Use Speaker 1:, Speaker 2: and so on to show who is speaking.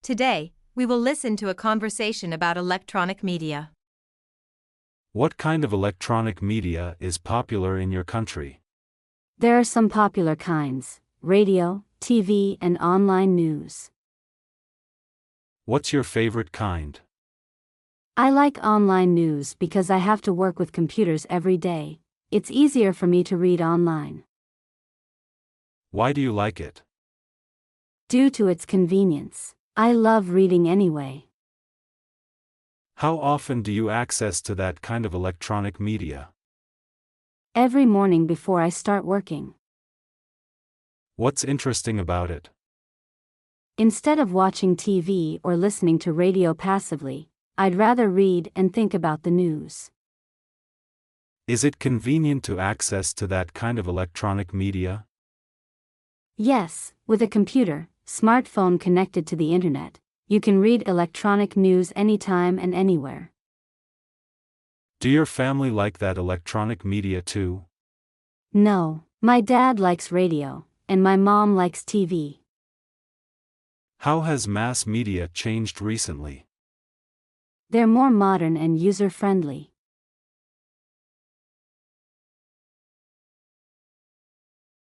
Speaker 1: Today, we will listen to a conversation about electronic media.
Speaker 2: What kind of electronic media is popular in your country?
Speaker 3: There are some popular kinds: radio, TV, and online news.
Speaker 2: What's your favorite kind?
Speaker 3: I like online news because I have to work with computers every day. It's easier for me to read online.
Speaker 2: Why do you like it?
Speaker 3: Due to its convenience. I love reading anyway.
Speaker 2: How often do you access to that kind of electronic media?
Speaker 3: Every morning before I start working.
Speaker 2: What's interesting about it?
Speaker 3: Instead of watching TV or listening to radio passively, I'd rather read and think about the news.
Speaker 2: Is it convenient to access to that kind of electronic media?
Speaker 3: Yes, with a computer, smartphone connected to the internet, you can read electronic news anytime and anywhere.
Speaker 2: Do your family like that electronic media too?
Speaker 3: No, my dad likes radio, and my mom likes TV.
Speaker 2: How has mass media changed recently?
Speaker 3: They're more modern and user-friendly.